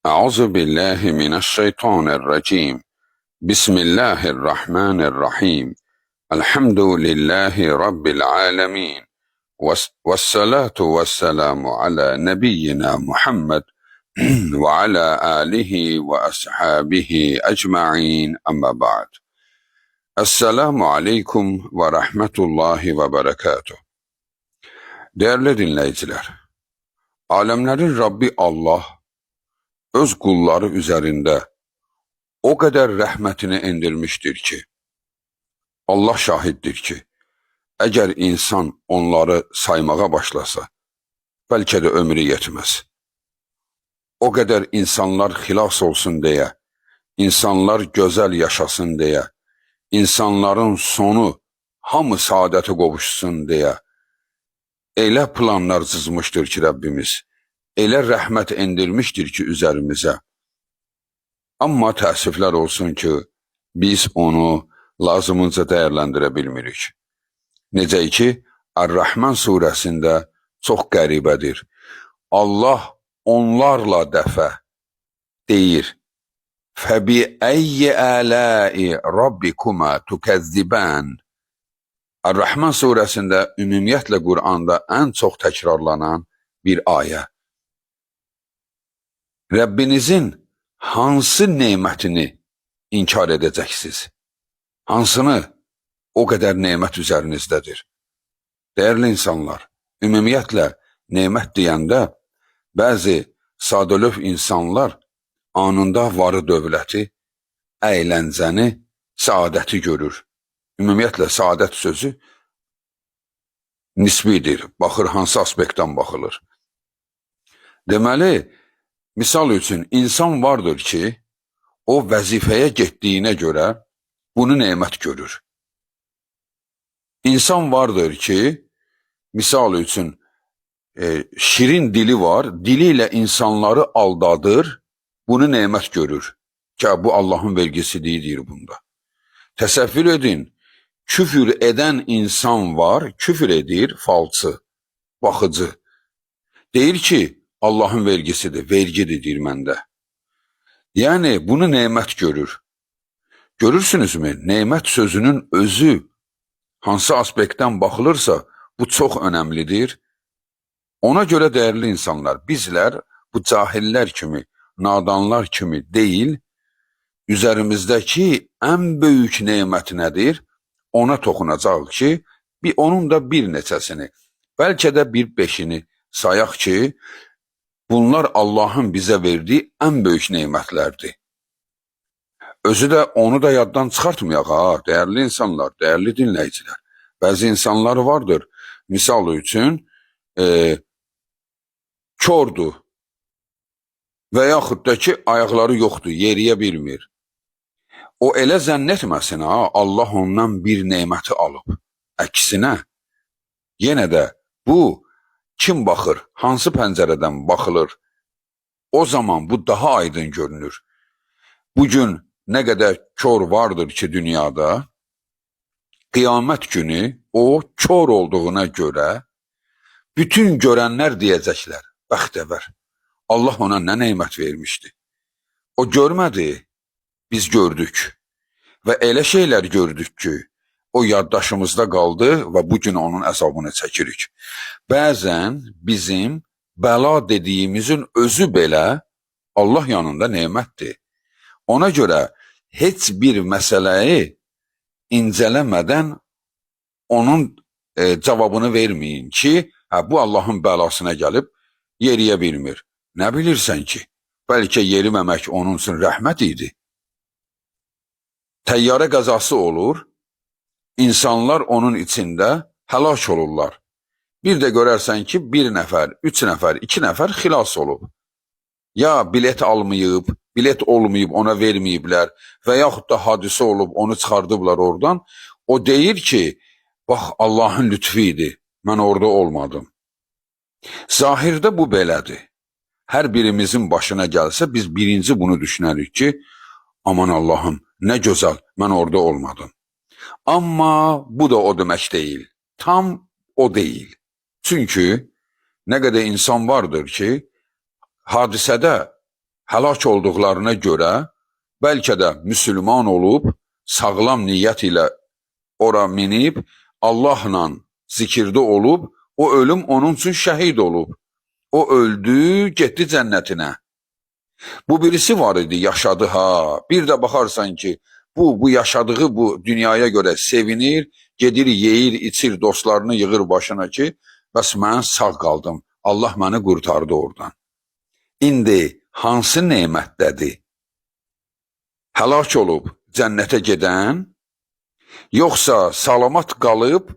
أعوذ بالله من الشيطان الرجيم. بسم الله الرحمن الرحيم. الحمد لله رب العالمين، والصلاة والسلام على نبينا محمد وعلى آله وأصحابه أجمعين. أما بعد. Esselamu Aleyküm ve Rahmetullahi ve Berekatuh. Değerli dinleyiciler, alemlerin Rabbi Allah öz kulları üzerinde o kadar rəhmətini endirmiştir ki, Allah şahiddir ki, eğer insan onları saymağa başlasa, belki de ömrü yetmez. O kadar insanlar xilas olsun diye, insanlar güzel yaşasın diye, insanların sonu hamı saadete qovuşsun diye, elə planlar çizmiştir ki Rabbimiz, elə rəhmət endirmiştir ki üzerimize. Amma təəssüflər olsun ki, biz onu lazımınca dəyərləndirə bilmirik. Necə ki, Ər-Rəhman surəsində çox qəribədir. Allah onlarla dəfə deyir: "Fəbi-əyyi ələi rabbikuma tukəzzibən." Ər-Rəhman surəsində ümumiyyətlə Qur'anda ən çox təkrarlanan bir ayə. Rəbbinizin hansı nemətini inkar edəcəksiniz? Hansını? O qədər nemət üzərinizdədir. Değerli insanlar, ümumiyyətlə nemət deyəndə bəzi sadəlöv insanlar anında varı dövləti, əyləncəni, saadəti görür. Ümumiyyətlə saadət sözü nisbidir, baxır hansı aspektdən baxılır. Deməli, misal üçün insan vardır ki, o vəzifəyə getdiyinə görə bunu nemət görür. İnsan vardır ki, misal üçün şirin dili var, diliyle insanları aldadır, bunu nemət görür. Ki bu Allah'ın vergisidir deyir bunda. Təsəvvür edin, küfür eden insan var, küfür edir, falsı, baxıcı. Deyir ki, Allah'ın vergisidir, vergidir deyir məndə. Yani bunu nemət görür. Görürsünüzmü? Nemət sözünün özü hansı aspektdən baxılırsa bu çox önemlidir. Ona göre değerli insanlar, bizler bu cahiller kimi, nadanlar kimi değil, üzerimizdeki en büyük nemət nedir? Ona toxunacaq ki, onun da bir neçəsini, belki de bir beşini sayaq ki, bunlar Allah'ın bize verdiği en büyük nemətlərdir. Özü de onu da yaddan çıxartmayaq ha, değerli insanlar, değerli dinleyiciler. Bazı insanlar vardır, misal üçün, kördur və yaxud da ki, ayaqları yoxdur, yeriyə bilmir. O elə zənn etməsin ha, Allah ondan bir neməti alıb. Əksinə, yenə də bu, kim baxır, hansı pəncərədən baxılır, o zaman bu daha aydın görünür. Bugün nə qədər kör vardır ki dünyada, qiyamət günü o kör olduğuna görə bütün görənlər deyəcəklər, bəxtəvər, Allah ona nə nemət vermişdi. O görmədi, biz gördük və elə şeylər gördük ki, o yaddaşımızda qaldı və bugün onun əzabını çəkirik. Bəzən bizim bəla dediyimizin özü belə Allah yanında nemətdir. Ona görə heç bir məsələyi incələmədən onun cavabını verməyin ki, bu Allahın bəlasına gəlib yeriyə bilmir. Nə bilirsən ki, bəlkə yeriməmək onun üçün rəhmət idi. Təyyarə qəzası olur, insanlar onun içində həlak olurlar. Bir də görərsən ki, bir nəfər, 3 nəfər, 2 nəfər xilas olub. Ya bilet almayıb, bilet olmayıb, ona verməyiblər və yaxud da hadisə olub, onu çıxardıblar oradan. O deyir ki, bax Allahın lütfu idi, mən orada olmadım. Zahirdə bu belədir. Hər birimizin başına gəlsə, biz birinci bunu düşünərik ki, aman Allahım, nə gözəl, mən orada olmadım. Amma bu da o demək deyil, tam o deyil. Çünki nə qədər insan vardır ki, hadisədə həlak olduqlarına görə bəlkə də müsəlman olub, sağlam niyyət ilə ora minib, Allahla zikirdə olub, o ölüm onun üçün şəhid olub. O öldü, getdi cənnətinə. Bu birisi var idi, yaşadı ha. Bir də baxarsan ki, bu yaşadığı bu dünyaya görə sevinir, gedir, yeyir, içir, dostlarını yığır başına ki, bəs mən sağ qaldım. Allah məni qurtardı oradan. İndi hansı nemətdədir? Həlak olub cənnətə gedən, yoxsa salamat qalıb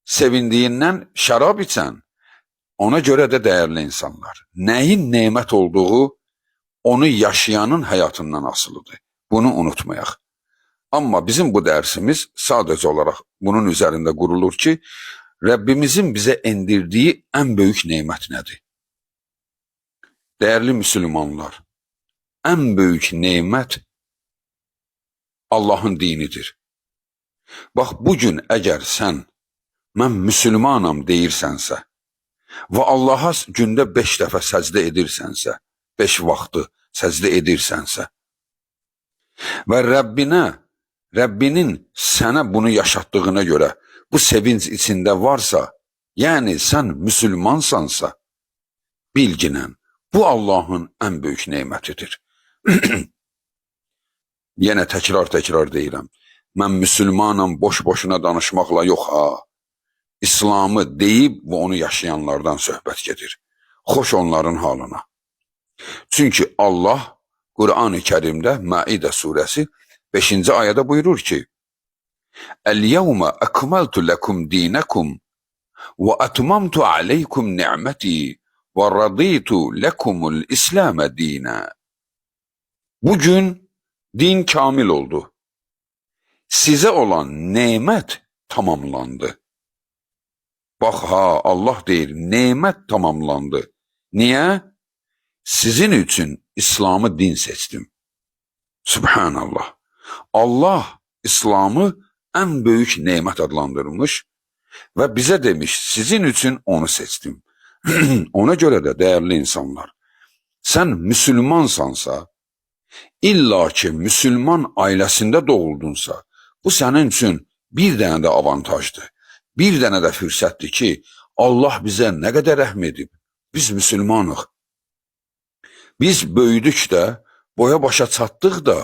sevindiyindən şərab içən? Ona görə də dəyərli insanlar, nəyin nemət olduğu onu yaşayanın həyatından asılıdır. Bunu unutmayaq. Amma bizim bu dərsimiz sadəcə olaraq bunun üzərində qurulur ki, Rəbbimizin bizə endirdiyi ən böyük nemət nədir? Dəyərli müsəlmanlar, ən böyük nemət Allahın dinidir. Bax, bugün əgər sən, mən müsəlmanam deyirsənsə və Allaha gündə 5 dəfə səcdə edirsənsə, 5 vaxtı səcdə edirsənsə və Rəbbinin sənə bunu yaşatdığına görə bu sevinç içində varsa, yəni sən müsəlmansansa, bilginən, bu Allahın ən böyük nemətidir. Yenə təkrar deyirəm, mən müsəlmanam boş-boşuna danışmaqla yox ha. İslamı deyib və onu yaşayanlardan söhbət gedir. Xoş onların halına. Çünki Allah Qur'an-ı Kərimdə Maidə surəsi 5-ci ayədə buyurur ki, "Əl-yevmə əkməltu ləkum dinəkum və ətmamtu aleykum ni'məti və raditu ləkumul İslamə dinə." Bugün din kamil oldu. Sizə olan nemət tamamlandı. Bax ha, Allah deyir, nemət tamamlandı. Niyə? Sizin üçün İslamı din seçdim. Subhanallah. Allah İslamı ən böyük nemət adlandırmış və bizə demiş, sizin üçün onu seçdim. Ona görə də dəyərli insanlar, sən müsəlmansansa, illa ki müsəlman ailəsində doğuldunsa, bu sənin üçün bir dənə də avantajdır. Bir dənə də fürsətdir ki, Allah bizə nə qədər rəhm edib. Biz müsəlmanıq. Biz böyüdük də, boya başa çatdıq da,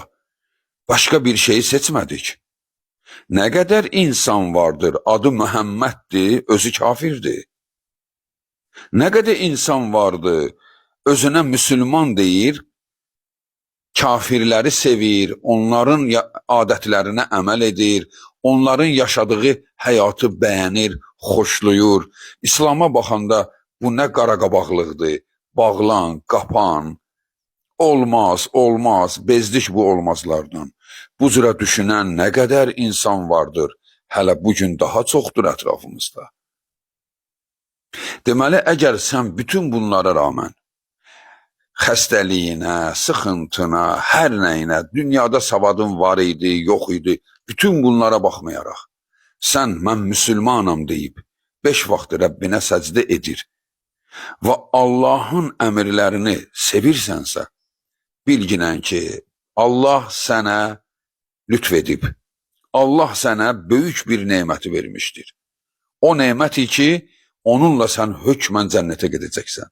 başqa bir şeyi seçmədik. Nə qədər insan vardır, adı Məhəmməddir, özü kafirdir. Nə qədər insan vardır, özünə müsəlman deyir, kafirləri sevir, onların adətlərinə əməl edir, onların yaşadığı həyatı bəyənir, xoşlayır. İslama baxanda bu nə qaraqabaqlıqdır, bağlan, qapan, olmaz, bezdik bu olmazlardan. Bu cürə düşünən nə qədər insan vardır, hələ bugün daha çoxdur ətrafımızda. Deməli, əgər sən bütün bunlara rağmen xəstəliyinə, sıxıntına, hər nəyinə, dünyada savadın var idi, yox idi, bütün bunlara baxmayaraq, sən mən müsəlmanam deyib, 5 vaxt Rəbbinə səcdə edir və Allahın əmrlərini sevirsənsə, bilginən ki, Allah sənə lütf edib, Allah sənə böyük bir neməti vermişdir. O neməti ki, onunla sən hökmən cənnətə gedəcəksən.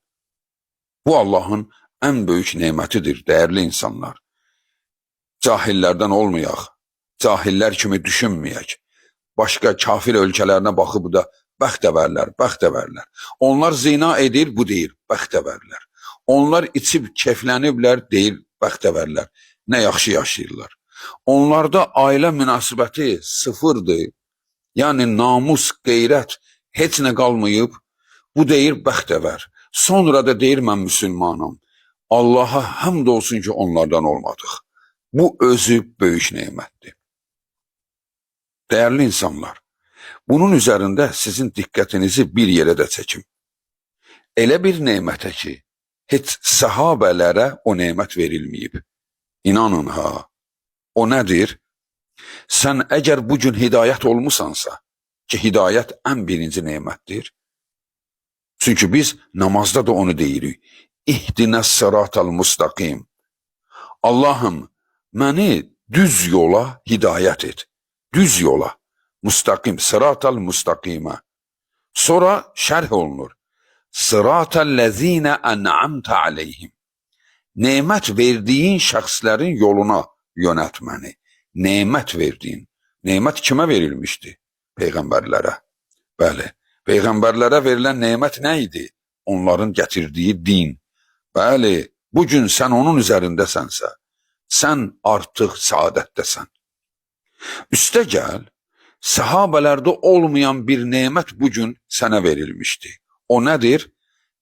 Bu Allahın ən böyük nemətidir, dəyərli insanlar. Cahillərdən olmayaq, cahillər kimi düşünməyək. Başqa kafir ölkələrinə baxıb da bəxtəvərlər. Onlar zina edir, bu deyir, bəxtəvərlər. Onlar içib kefləniblər, deyir, bəxtəvərlər. Nə yaxşı yaşayırlar. Onlarda ailə münasibəti sıfırdır. Yəni namus, qeyrət heç nə qalmayıb, bu deyir, bəxtəvər. Sonra da deyir, mən müsəlmanam. Allaha həmd olsun ki, onlardan olmadıq. Bu özü böyük nemətdir. Dəyərli insanlar, bunun üzərində sizin diqqətinizi bir yerə də çəkim. Elə bir nemətə ki, heç səhabələrə o nemət verilməyib. İnanın ha, o nədir? Sən əgər bugün hidayət olmusansa, ki hidayət ən birinci nemətdir. Çünki biz namazda da onu deyirik. İhdinəs sıratal mustaqim. Allahım, məni düz yola hidayət et. Düz yola. Müstakim, sıratal müstakime. Sonra şərh olunur. Sıratellezine en'amte aleyhim. Nemət verdiyin şəxslərin yoluna yönət məni. Nemət verdiyin. Nemət kimə verilmişdi? Peyğəmbərlərə. Bəli. Peyğəmbərlərə verilən nemət nə idi? Onların gətirdiyi din. Bəli. Bugün sən onun üzərindəsənsə, sən artıq saadətdəsən. Üstə gəl, sahabələrdə olmayan bir nemət bugün sənə verilmişdi. O nədir?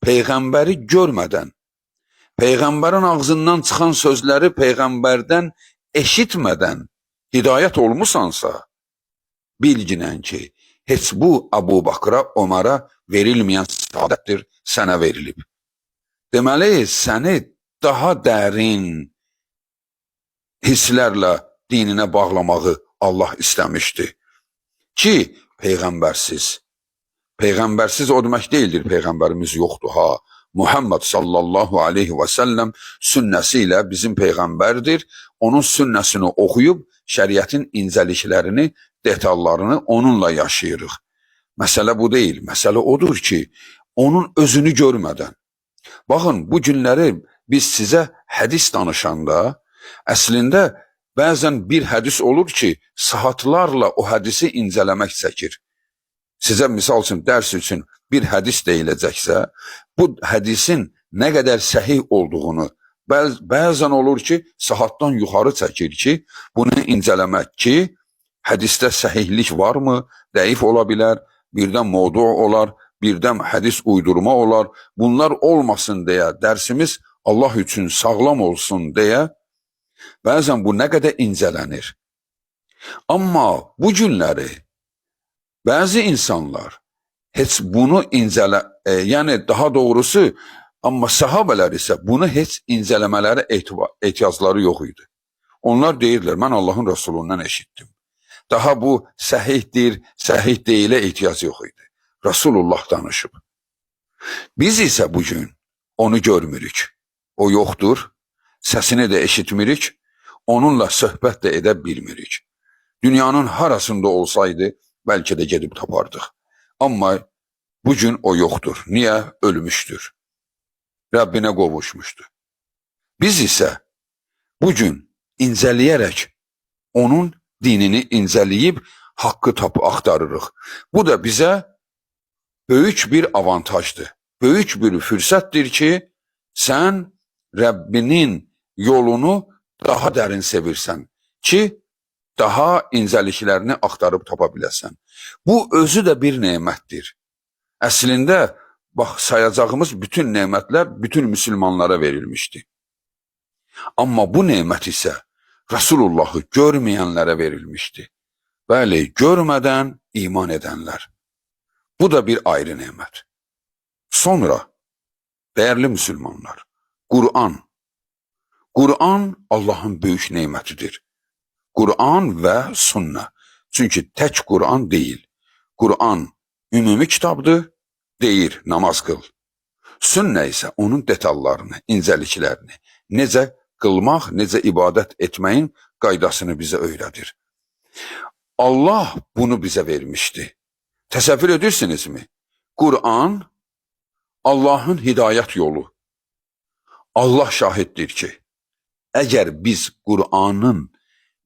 Peyğəmbəri görmədən, Peyğəmbərin ağzından çıxan sözləri Peyğəmbərdən eşitmədən hidayət olmusansa, bilginən ki, heç bu Əbu Bakra, Ömərə verilməyən saadətdir, sənə verilib. Deməli, səni daha dərin hisslərlə dininə bağlamağı Allah istəmişdi. Ki, Peyğəmbərsiz o demək deyildir, Peyğəmbərimiz yoxdur ha. Muhammed sallallahu aleyhi və səlləm sünnəsi ilə bizim Peyğəmbərdir. Onun sünnəsini oxuyub, şəriətin incəliklərini, detallarını onunla yaşayırıq. Məsələ bu deyil, məsələ odur ki, onun özünü görmədən. Baxın, bu günləri biz sizə hədis danışanda, əslində bəzən bir hədis olur ki, saatlarla o hədisi incələmək çəkir. Sizə misal üçün, dərs üçün bir hədis deyiləcəksə, bu hədisin nə qədər səhih olduğunu bəzən olur ki, saatdan yuxarı çəkir ki, bunu incələmək ki, hədisdə səhihlik varmı, dəif ola bilər, birdən mövdu olar, birdən hədis uydurma olar. Bunlar olmasın deyə, dərsimiz Allah üçün sağlam olsun deyə, bəzən bu nə qədər incələnir. Amma bu günləri bəzi insanlar heç bunu yəni daha doğrusu, amma sahabələr isə bunu heç incələmələri ehtiyacları yox idi. Onlar deyirlər, mən Allahın Rəsulundan eşitdim. Daha bu səhihdir, səhih deyilə ehtiyac yox idi. Rasulullah danışıb. Biz isə bugün onu görmürük. O yoxdur, səsini də eşitmirik, onunla söhbət də edə bilmirik. Dünyanın harasında olsaydı, bəlkə də gedib tapardıq. Amma bugün o yoxdur. Niyə? Ölmüşdür. Rəbbinə qovuşmuşdur. Biz isə bugün incələyərək onun dinini incələyib haqqı axtarırıq. Bu da bizə böyük bir avantajdır. Böyük bir fürsətdir ki, sən Rəbbinin yolunu daha dərin sevirsən ki, daha incəliklərini axtarıb tapa biləsən. Bu özü də bir nemətdir. Əslində, bax, sayacağımız bütün nemətlər bütün müsəlmanlara verilmişdi. Amma bu nemət isə Rasulullahı görməyənlərə verilmişdi. Bəli, görmədən iman edənlər. Bu da bir ayrı nemət. Sonra, dəyərli müsəlmanlar, Qur'an. Qur'an Allahın böyük nemətidir. Qur'an və sünnə. Çünki tək Qur'an deyil. Qur'an ümumi kitabdır, deyir namaz qıl. Sünnə isə onun detallarını, incəliklərini, necə qılmaq, necə ibadət etməyin qaydasını bizə öyrədir. Allah bunu bizə vermişdi. Təsəvvür edirsinizmi? Qur'an Allahın hidayət yolu. Allah şahiddir ki, əgər biz Qur'anın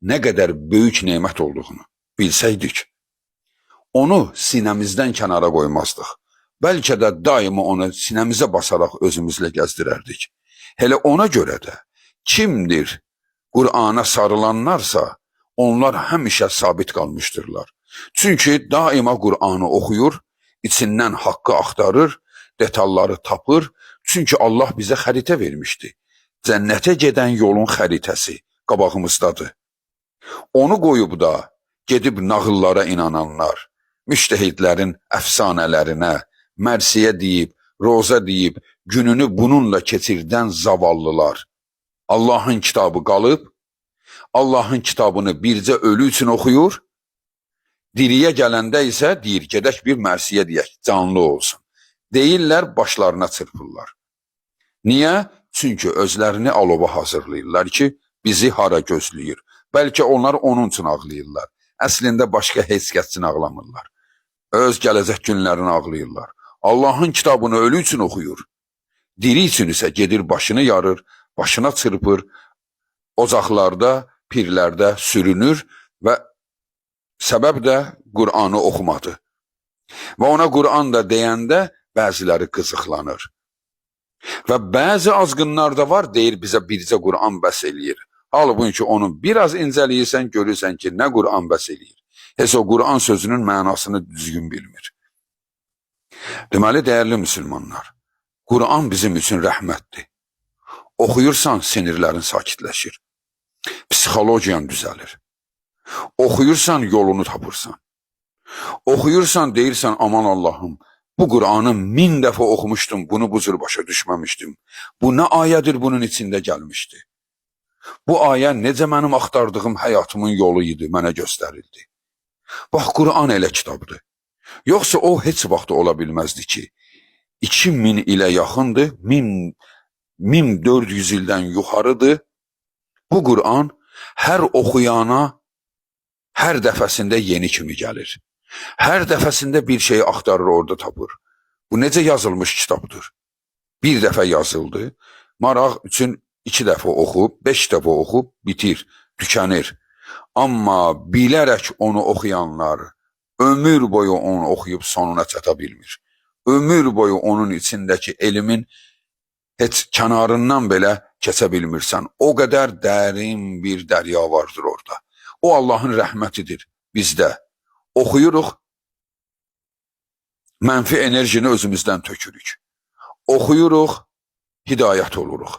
nə qədər böyük nemət olduğunu bilsəydik, onu sinəmizdən kənara qoymazdıq. Bəlkə də daima onu sinəmizə basaraq özümüzlə gəzdirərdik. Hələ ona görə də kimdir Qur'ana sarılanlarsa, onlar həmişə sabit qalmışdırlar. Çünki daima Qur'anı oxuyur, içindən haqqı axtarır, detalları tapır. Çünki Allah bizə xəritə vermişdi. Cənnətə gedən yolun xəritəsi qabağımızdadır. Onu qoyub da gedib nağıllara inananlar, müştəhidlərin əfsanələrinə, mərsiyə deyib, roza deyib, gününü bununla keçirdən zavallılar. Allahın kitabı qalıb, Allahın kitabını bircə ölü üçün oxuyur, diriyə gələndə isə deyir, gedək bir mərsiyə deyək, canlı olsun. Deyirlər, başlarına çırpırlar. Niyə? Çünki özlərini alova hazırlayırlar ki, bizi hara gözləyir. Bəlkə onlar onun üçün ağlayırlar. Əslində başqa heç kəs üçün ağlamırlar. Öz gələcək günlərini ağlayırlar. Allahın kitabını ölü üçün oxuyur. Diri üçün isə gedir başını yarır, başına çırpır, ocaqlarda, pirlərdə sürünür və səbəb də Qur'anı oxumadı. Və ona Qur'an da deyəndə bəziləri qızıqlanır. Və bəzi azğınlar da var, deyir bizə bircə Qur'an bəs eləyir. Halbuki onu biraz incələyirsən, görürsən ki, nə Qur'an bəs eləyir. Heç o Qur'an sözünün mənasını düzgün bilmir. Deməli, dəyərli müsəlmanlar, Qur'an bizim üçün rəhmətdir. Oxuyursan, sinirlərin sakitləşir. Psixologiyan düzəlir. Oxuyursan, yolunu tapırsan. Oxuyursan, deyirsən, aman Allahım, bu Qur'anı 1000 dəfə oxumuşdum, bunu bu cür başa düşməmişdim. Bu nə ayədir bunun içində gəlmişdi? Bu ayə necə mənim axtardığım həyatımın yolu idi, mənə göstərildi. Bax, Qur'an elə kitabdır. Yoxsa o heç vaxt ola bilməzdi ki, 2000 ilə yaxındır, 1400 ildən yuxarıdır. Bu Qur'an hər oxuyana hər dəfəsində yeni kimi gəlir. Hər dəfəsində bir şey axtarır, orada tapır. Bu necə yazılmış kitabdır? Bir dəfə yazıldı, maraq üçün 2 dəfə oxub, 5 dəfə oxub, bitir, tükənir. Amma bilərək onu oxuyanlar ömür boyu onu oxuyub sonuna çata bilmir. Ömür boyu onun içindəki elmin heç kənarından belə keçə bilmirsən. O qədər dərin bir dərya vardır orada. O Allahın rəhmətidir bizdə. Oxuyuruq, mənfi enerjini özümüzdən tökürük. Oxuyuruq, hidayət oluruq.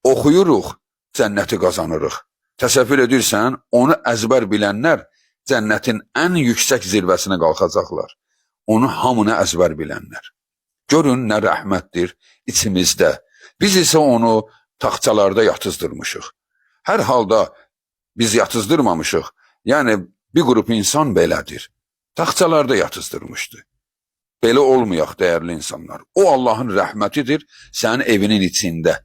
Oxuyuruq, cənnəti qazanırıq. Təsəvvür edirsən, onu əzbər bilənlər cənnətin ən yüksək zirvəsinə qalxacaqlar. Onu hamını əzbər bilənlər. Görün nə rəhmətdir içimizdə. Biz isə onu taxtalarda yatızdırmışıq. Hər halda biz yatızdırmamışıq. Yəni bir qrup insan belədir. Taxtalarda yatızdırmışdı. Belə olmayaq, dəyərli insanlar. O Allahın rəhmətidir sənin evinin içində.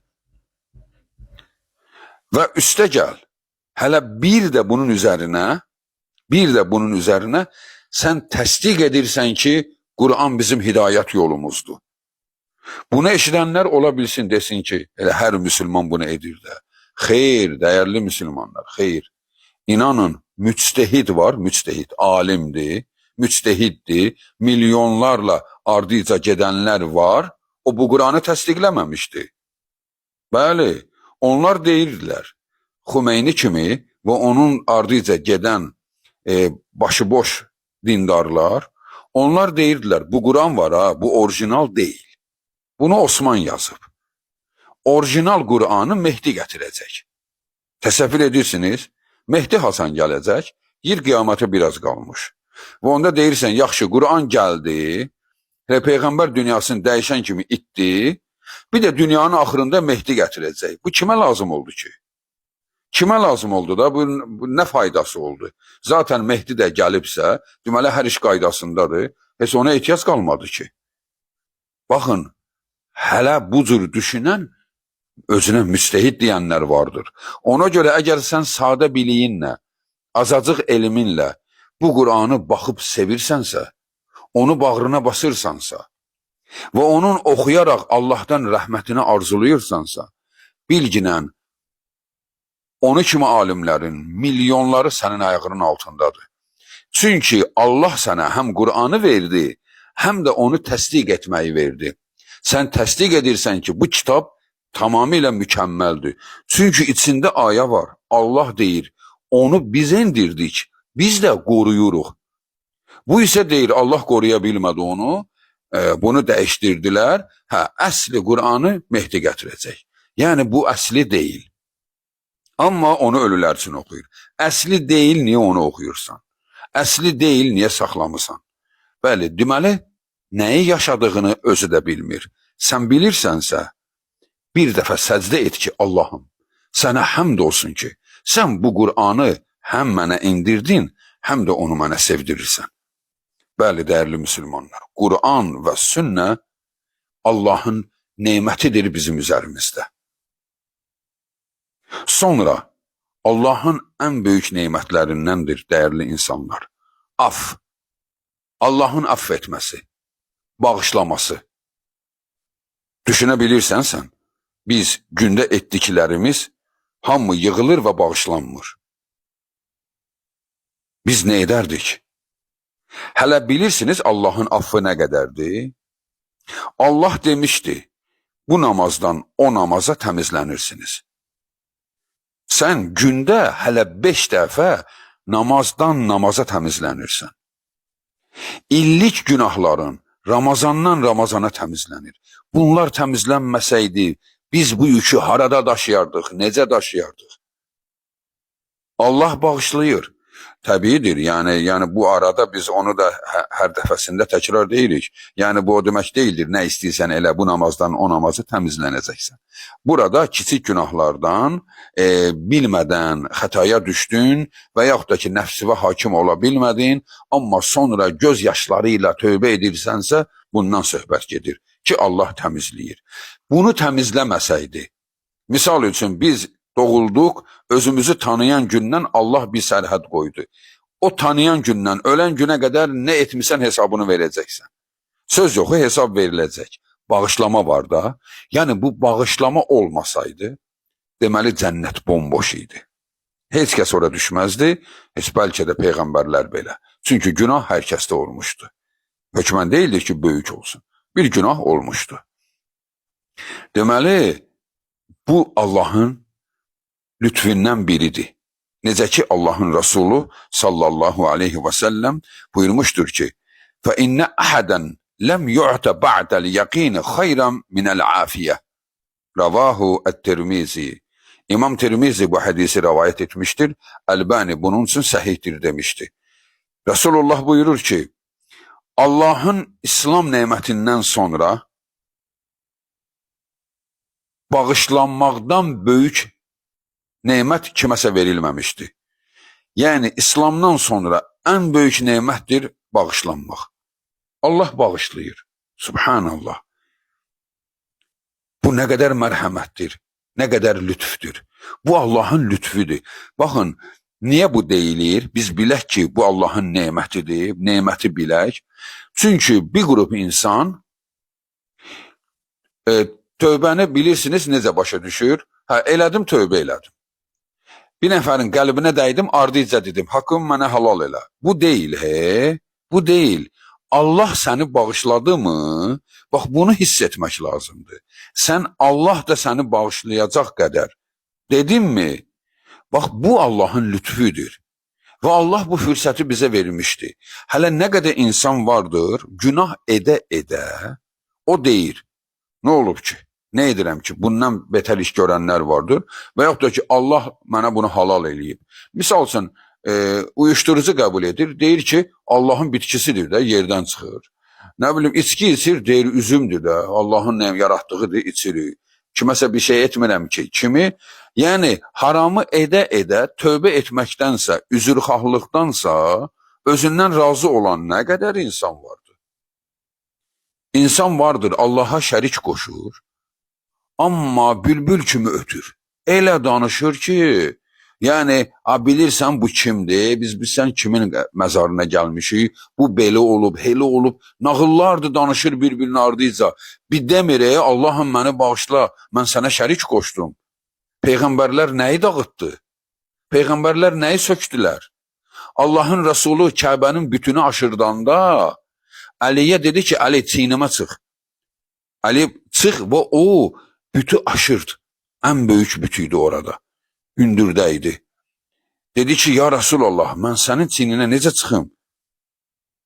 Və üstə gəl, hələ bir də bunun üzərinə sən təsdiq edirsən ki, Qur'an bizim hidayət yolumuzdur. Bunu eşidənlər ola bilsin, desin ki, elə hər müsəlman bunu edir də. Xeyr, dəyərli müsəlmanlar, xeyr. İnanın, müctehid var, müctehid, alimdir, müctehiddir, milyonlarla ardıca gedənlər var, o bu Qur'anı təsdiqləməmişdi. Bəli, onlar deyirdilər, Xümeyni kimi və onun ardıca gedən başıboş dindarlar, onlar deyirdilər, bu Qur'an var ha, bu orijinal deyil. Bunu Osman yazıb. Orijinal Qur'anı Mehdi gətirəcək. Təsəvvür edirsiniz, Mehdi Hasan gələcək, yer qiyamətə biraz qalmış. Və onda deyirsən, yaxşı, Qur'an gəldi, Peyğəmbər dünyasını dəyişən kimi itdi, bir də dünyanın axırında Mehdi gətirəcək. Bu kimə lazım oldu ki? Kimə lazım oldu da? Bu nə faydası oldu? Zaten Mehdi də gəlibsə, deməli hər iş qaydasındadır. Heç ona ehtiyac qalmadı ki. Baxın, hələ bu cür düşünən özünə müstehid deyənlər vardır. Ona görə əgər sən sadə biliyinlə, azacıq elminlə bu Qur'anı baxıb sevirsənsə, onu bağrına basırsansa və onun oxuyaraq Allahdan rəhmətini arzulayırsansa, bilginən onu kimi alimlərin milyonları sənin ayağının altındadır. Çünki Allah sənə həm Qur'anı verdi, həm də onu təsdiq etməyi verdi. Sən təsdiq edirsən ki, bu kitab tamamilə mükəmməldir. Çünki içində ayə var. Allah deyir, onu biz indirdik, biz də qoruyuruq. Bu isə deyir, Allah qoruya bilmədi onu, bunu dəyişdirdilər. Əsli Qur'anı Mehdi gətirəcək. Yəni bu əsli deyil. Amma onu ölülər üçün oxuyur. Əsli deyil, niyə onu oxuyursan? Əsli deyil, niyə saxlamısan? Bəli, deməli, nəyi yaşadığını özü də bilmir. Sən bilirsənsə, bir dəfə səcdə et ki, Allahım, sənə həmd olsun ki, sən bu Qur'anı həm mənə indirdin, həm də onu mənə sevdirirsən. Bəli, dəyərli müsəlmanlar, Qur'an və sünnə Allahın nemətidir bizim üzərimizdə. Sonra Allahın ən böyük nemətlərindəndir, dəyərli insanlar. Af. Allahın aff etməsi, bağışlaması. Düşünə bilirsən sən, biz gündə etdiklərimiz hamı yığılır və bağışlanmır. Biz nə edərdik? Hələ bilirsiniz Allahın affı nə qədərdir? Allah demişdi, bu namazdan o namaza təmizlənirsiniz. Sən gündə hələ 5 dəfə namazdan namaza təmizlənirsən. İllik günahların Ramazandan Ramazana təmizlənir. Bunlar təmizlənməsəydi, biz bu yükü harada daşıyardıq, necə daşıyardıq? Allah bağışlayır. Təbiidir, yəni bu arada biz onu da hər dəfəsində təkrar deyirik. Yəni bu o demək deyildir, nə istəyirsən elə bu namazdan o namazı təmizlənəcəksən. Burada kiçik günahlardan bilmədən xətaya düşdün və yaxud da ki, nəfsivə hakim ola bilmədin, amma sonra göz yaşları ilə tövbə edirsənsə, bundan söhbət gedir ki, Allah təmizləyir. Bunu təmizləməsəydi, misal üçün biz doğulduq, özümüzü tanıyan gündən Allah bir sərhəd qoydu. O tanıyan gündən, ölən günə qədər nə etmisən hesabını verəcəksən. Söz yoxu hesab veriləcək. Bağışlama var da, yəni bu bağışlama olmasaydı, deməli cənnət bomboş idi. Heç kəs ora düşməzdi, heç bəlkə də peyğəmbərlər belə. Çünki günah hər kəsdə olmuşdu. Hökmən deyildir ki, böyük olsun. Bir günah olmuşdu. Deməli, bu Allahın lütfündən biridir. Necə ki Allahın Resulü sallallahu aleyhi və səlləm buyurmuşdur ki, فَإِنَّ أَحَدًا لَمْ يُعْتَ بَعْدَ الْيَقِينِ خَيْرًا مِنَ الْعَافِيَةِ Ravahu et-Tirmizi. İmam Tirmizi bu hadisi rivayet etmiştir. Albani bunun için sahihtir demişti. Resulullah buyurur ki, Allah'ın İslam nemetinden sonra bağışlanmaqdan böyük nemət kiməsə verilməmişdi. Yəni, İslamdan sonra ən böyük nemətdir bağışlanmaq. Allah bağışlayır. Subhanallah. Bu nə qədər mərhəmətdir, nə qədər lütfdür. Bu Allahın lütfüdür. Baxın, niyə bu deyilir? Biz bilək ki, bu Allahın nemətidir, neməti bilək. Çünki bir qrup insan tövbəni bilirsiniz necə başa düşür? Elədim, tövbə elədim. Bir nəfərin qəlbinə dəydim, ardıca dedim, haqqımı mənə halal elə. Bu deyil, bu deyil. Allah səni bağışladı mı? Bax, bunu hiss etmək lazımdır. Sən Allah da səni bağışlayacaq qədər dedin mi? Bax, bu Allahın lütfüdür. Və Allah bu fürsəti bizə vermişdi. Hələ nə qədər insan vardır, günah edə, o deyir. Nə olub ki? Nə edirəm ki? Bundan betər iş görənlər vardır. Və yaxud da ki, Allah mənə bunu halal eləyib. Misal üçün, uyuşturucu qəbul edir, deyir ki, Allahın bitkisidir də, yerdən çıxır. Nə bilim, içki içir, deyir, üzümdür də, Allahın yaratdığıdır, içirik. Kiməsə bir şey etmirəm ki, kimi? Yəni, haramı edə, tövbə etməkdənsə, üzrxahlıqdansa, özündən razı olan nə qədər insan vardır? İnsan vardır, Allaha şərik qoşur, amma bülbül kimi ötür. Elə danışır ki, yəni, bilirsən bu kimdir, biz sən kimin məzarına gəlmişik, bu belə olub, elə olub, nağıllardır danışır bir-birinin ardıyca. Bir demir, Allahım məni bağışla, mən sənə şərik qoşdum. Peyğəmbərlər nəyi dağıtdı? Peyğəmbərlər nəyi söktülər? Allahın Resulü Kəbənin bütünü aşırdanda, Əliyə dedi ki, Əli çiynimə çıx. Əli çıx və o bütü aşırdı. Ən böyük bütüydü orada. Hündürdə idi. Dedi ki, ya Resulallah, mən sənin çiyninə necə çıxım?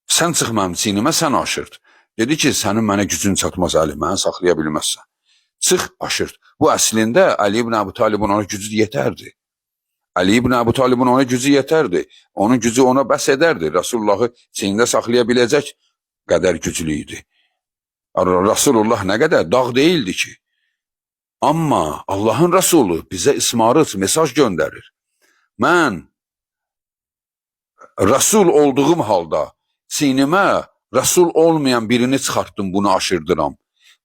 Sən çıx mənim çiynimə, sən aşırd. Dedi ki, sənin mənə gücün çatmaz Əli, mənə saxlaya bilməzsən. Çıx, aşırd. Bu əslində Əli ibn Əbu Talibin ona gücü yetərdi. Əli ibn Əbu Talibin ona gücü yetərdi. Onun gücü ona bəs edərdi. Resulullahı çiynində saxlaya biləcək qədər güclü idi. Resulullah nə qədər dağ değildi ki. Amma Allahın Resulü bizə ismarıc mesaj göndərir. Mən Resul olduğum halda çiynimə Resul olmayan birini çıxartdım, bunu aşırdıram.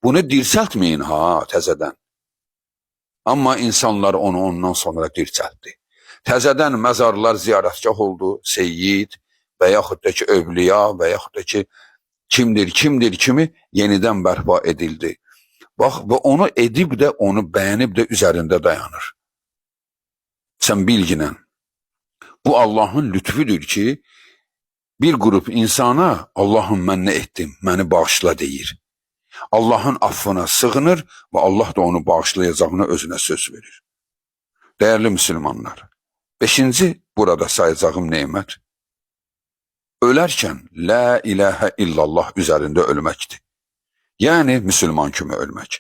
Bunu dirçəltməyin təzədən. Amma insanlar onu ondan sonra dirçəltdi. Təzədən məzarlar ziyarətgah oldu, seyyid və yaxud da ki, övliya və yaxud da ki, kimdir kimi yenidən bərpa edildi. Bax, və onu edib də, onu bəyənib də üzərində dayanır. Sən bilginən, bu Allahın lütfüdür ki, bir qrup insana Allahım mən nə etdim, məni bağışla deyir. Allahın affına sığınır və Allah da onu bağışlayacağına özünə söz verir. Değerli Müslümanlar, 5. burada sayacağım nemət, ölərkən la ilahe illallah üzərində ölməkdir. Yəni, Müslüman kimi ölmək.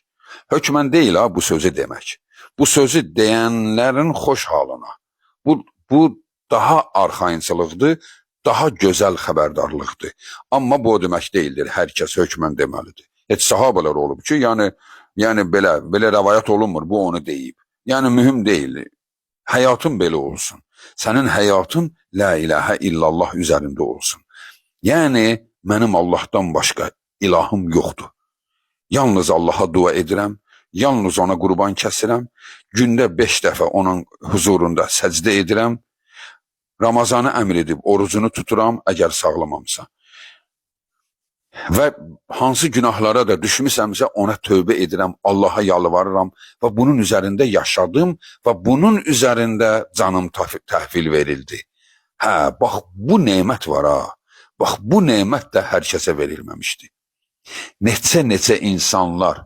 Hökmən deyil ha bu sözü demək. Bu sözü deyənlərin xoş halına. Bu daha arxayınçılıqdır, daha gözəl xəbərdarlıqdır. Amma bu o demək deyildir, hər kəs hökmən deməlidir. Heç sahabələr olub ki, yəni belə rəvayət olunmur, bu onu deyib. Yəni, mühüm deyil. Həyatın belə olsun. Sənin həyatın la ilahe illallah üzərində olsun. Yəni, mənim Allahdan başqa ilahım yoxdur. Yalnız Allaha dua edirəm, yalnız ona qurban kəsirəm, gündə 5 dəfə onun huzurunda səcdə edirəm, Ramazanı əmr edib orucunu tuturam əgər sağlamamsa. Və hansı günahlara da düşmüsəmsə ona tövbə edirəm, Allaha yalvarıram və bunun üzərində yaşadım və bunun üzərində canım təhvil verildi. Hə, bax bu nemət var ha. Bax bu nemət də hər kəsə verilməmişdi. Neçə insanlar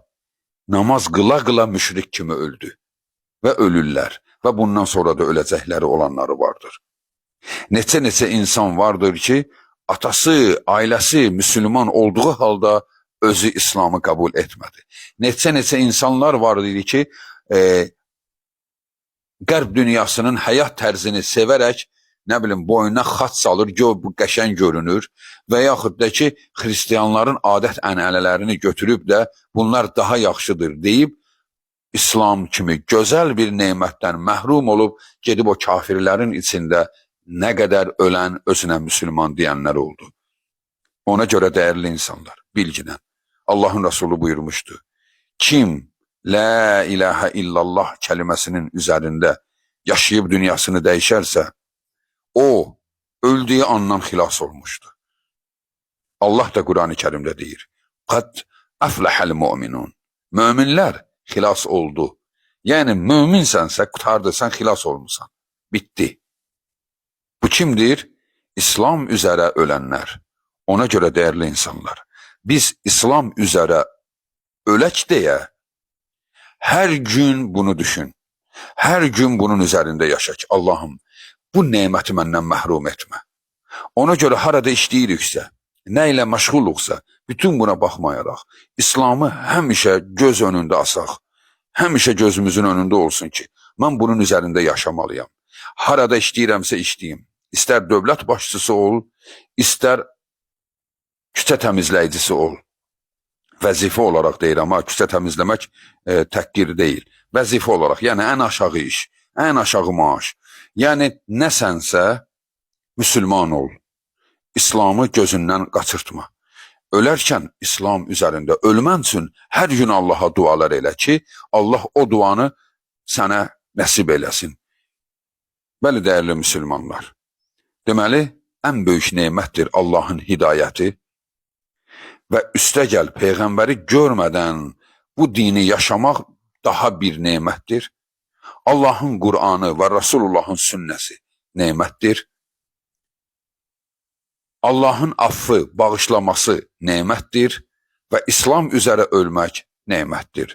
namaz qıla müşrik kimi öldü və ölürlər və bundan sonra da öləcəkləri olanları vardır. Neçə insan vardır ki, atası, ailəsi Müslüman olduğu halda özü İslamı qəbul etmədi. Neçə insanlar vardır ki, qərb dünyasının həyat tərzini sevərək, nə bilim, boynuna xat salır, bu qəşəng görünür və yaxud da ki, xristiyanların adət ənənələrini götürüb də bunlar daha yaxşıdır deyib, İslam kimi gözəl bir nemətdən məhrum olub, gedib o kafirlərin içində nə qədər ölən özünə Müslüman deyənlər oldu. Ona görə dəyərli insanlar, bilginən, Allahın Resulü buyurmuşdu, kim la ilahe illallah kəliməsinin üzərində yaşayıb dünyasını dəyişərsə, o, öldüyü andan xilas olmuşdu. Allah da Qur'an-ı Kərimdə deyir, qad əfləhəl müminun, möminlər xilas oldu. Yəni, möminsənsə, qutardırsan, xilas olmuşsan, bitdi. Bu kimdir? İslam üzərə ölənlər. Ona görə dəyərli insanlar, biz İslam üzərə ölək deyə hər gün bunu düşün. Hər gün bunun üzərində yaşak. Allahım, bu neməti məndən məhrum etmə. Ona görə harada işləyiriksə, nə ilə məşğulluqsa, bütün buna baxmayaraq, İslamı həmişə göz önündə asaq, həmişə gözümüzün önündə olsun ki, mən bunun üzərində yaşamalıyam. Harada işləyirəmsə işləyim. İstər dövlət başçısı ol, istər küçə təmizləyicisi ol. Vəzifə olaraq deyirəm, küçə təmizləmək təhqir deyil. Vəzifə olaraq, yəni ən aşağı iş, ən aşağı maaş. Yəni nəsənsə Müslüman ol. İslamı gözündən qaçırtma. Ölərkən İslam üzərində ölmən üçün hər gün Allaha dualar elə ki, Allah o duanı sənə nəsib eləsin. Bəli, dəyərli Müslümanlar. Deməli, ən böyük nemətdir Allahın hidayəti və üstəgəl Peyğəmbəri görmədən bu dini yaşamaq daha bir nemətdir. Allahın Qur'anı və Rasulullahın sünnəsi nemətdir. Allahın affı, bağışlaması nemətdir və İslam üzərə ölmək nemətdir.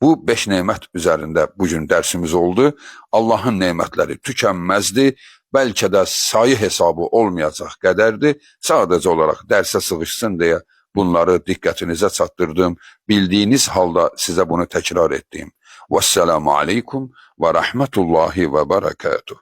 Bu 5 nemət üzərində bugün dərsimiz oldu. Allahın nemətləri tükənməzdir. Bəlkə də sayı hesabı olmayacaq qədərdir. Sadəcə olaraq dərsə sığışsın deyə bunları diqqətinizə çatdırdım. Bildiyiniz halda sizə bunu təkrar etdim. Vəssalamu aleykum və rəhmətullahi və bərəkatuhu.